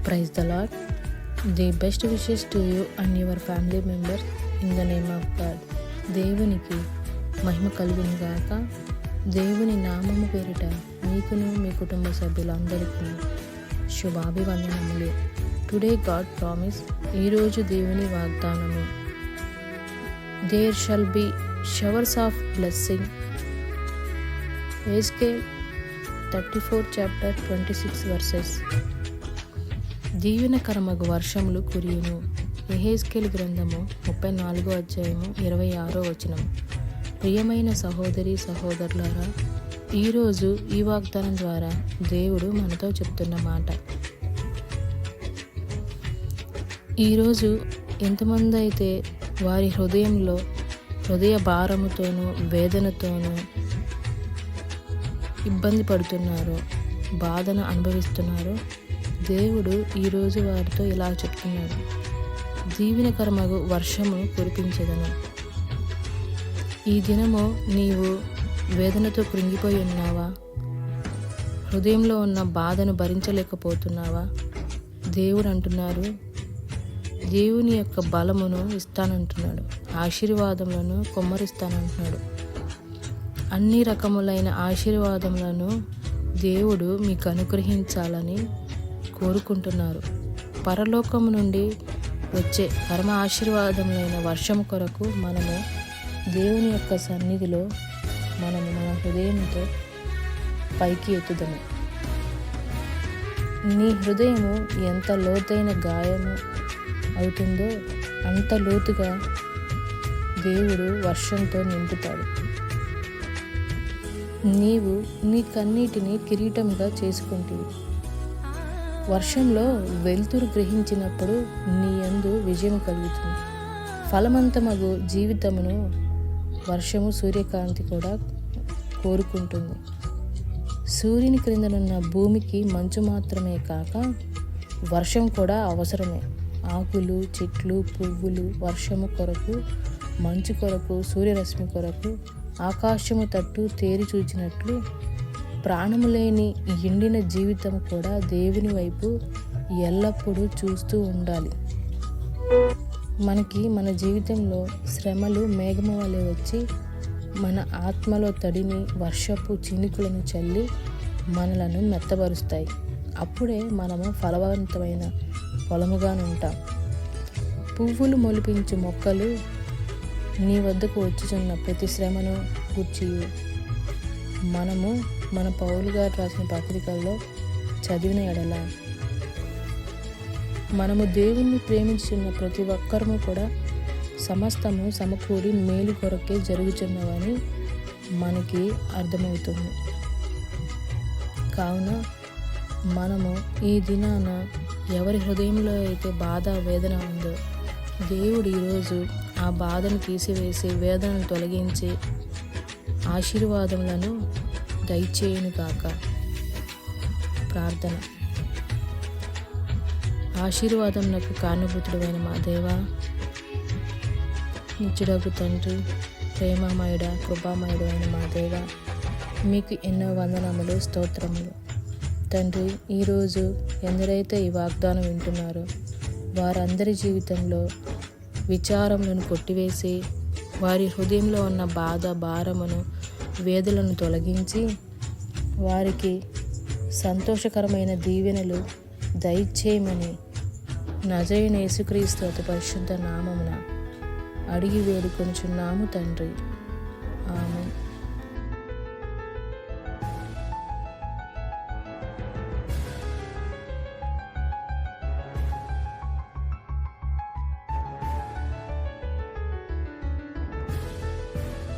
Praise the Lord. The best wishes to you and your family members in the name of God. దేవునికి మహిమ కలుగును గాక. దేవుని నామము పేరిట మీకును మీ కుటుంబ సభ్యులందరికీ శుభాభివందనములు. టుడే గాడ్ ప్రామిస్, ఈరోజు దేవుని వాగ్దానము. There shall be showers of blessing. Ezekiel 34 chapter 26 verses. దీవెనకరమగు వర్షములు కురియును. యెహెజ్కేలు గ్రంథము 34వ అధ్యాయము 26వ వచనం. ప్రియమైన సహోదరి సహోదరులారా, ఈరోజు ఈ వాగ్దానం ద్వారా దేవుడు మనతో చెప్తున్న మాట. ఈరోజు ఎంతమంది అయితే వారి హృదయ భారముతోనూ వేదనతోనూ ఇబ్బంది పడుతున్నారో, బాధను అనుభవిస్తున్నారో, దేవుడు ఈరోజు వారితో ఇలా చెప్తున్నాడు. దీవెనకరమగు వర్షము కురిపించెదను. ఈ దినము నీవు వేదనతో కృంగిపోయి ఉన్నావా? హృదయంలో ఉన్న బాధను భరించలేకపోతున్నావా? దేవుడు అంటున్నారు, దేవుని యొక్క బలమును ఇస్తానంటున్నాడు, ఆశీర్వాదములను కొమ్మరిస్తానంటున్నాడు. అన్ని రకములైన ఆశీర్వాదములను దేవుడు మీకు అనుగ్రహించాలని కోరుకుంటున్నారు. పరలోకము నుండి వచ్చే పరమ ఆశీర్వాదములైన వర్షము కొరకు మనము దేవుని యొక్క సన్నిధిలో మన హృదయంతో పైకి ఎత్తుదము. నీ హృదయము ఎంత లోతైన గాయము అవుతుందో అంత లోతుగా దేవుడు వర్షంతో నింపుతాడు. నీవు నీ కన్నీటిని కిరీటంగా చేసుకుంటువి. వర్షంలో వెలుతురు గ్రహించినప్పుడు నీ యందు విజయం కలుగుతుంది. ఫలవంతమగు జీవితమును వర్షము సూర్యకాంతి కూడా కోరుకుంటుంది. సూర్యుని క్రిందనున్న భూమికి మంచు మాత్రమే కాక వర్షం కూడా అవసరమే. ఆకులు, చెట్లు, పువ్వులు వర్షము కొరకు, మంచు కొరకు, సూర్యరశ్మి కొరకు ఆకాశము తట్టు తేరి చూచినట్లు ప్రాణము లేని ఎండిన జీవితం కూడా దేవుని వైపు ఎల్లప్పుడూ చూస్తూ ఉండాలి. మనకి మన జీవితంలో శ్రమలు మేఘము వలె వచ్చి మన ఆత్మలో తడిని, వర్షపు చినుకులను చల్లి మనలను మెత్తబరుస్తాయి. అప్పుడే మనము ఫలవంతమైన పొలముగా ఉంటాం. పువ్వులు మొలిపించు మొక్కలు నీ వద్దకు వచ్చుచున్న ప్రతి శ్రమను గూర్చి మనము మన పౌలు గారు రాసిన పత్రికల్లో చదివిన ఎడల మనము దేవుణ్ణి ప్రేమించున్న ప్రతి ఒక్కరము కూడా సమస్తము సమకూడి మేలు కొరకే జరుగుతున్నవని మనకి అర్థమవుతుంది. కావున మనము ఈ దినాన ఎవరి హృదయంలో అయితే బాధ, వేదన ఉందో దేవుడు ఈరోజు ఆ బాధను తీసివేసి వేదనను తొలగించి ఆశీర్వాదములను దయచేయును గాక. ప్రార్థన. ఆశీర్వాదమునకు కారణభూతుడైన మా దేవా, నిత్యుడగు తండ్రి, ప్రేమమయుడ, కృపామయుడు అయిన మా దేవా, మీకు ఎన్నో వందనములు, స్తోత్రములు. తండ్రి, ఈరోజు ఎందరైతే ఈ వాగ్దానం వింటున్నారో వారందరి జీవితంలో విచారములను కొట్టివేసి వారి హృదయంలో ఉన్న బాధ, భారమును, వేదనలను తొలగించి వారికి సంతోషకరమైన దీవెనలు దయచేయమని నజరేయుడైన యేసుక్రీస్తు అతి పరిశుద్ధ నామమున అడిగి వేడుకొనుచున్నాము తండ్రి. ఆమేన్.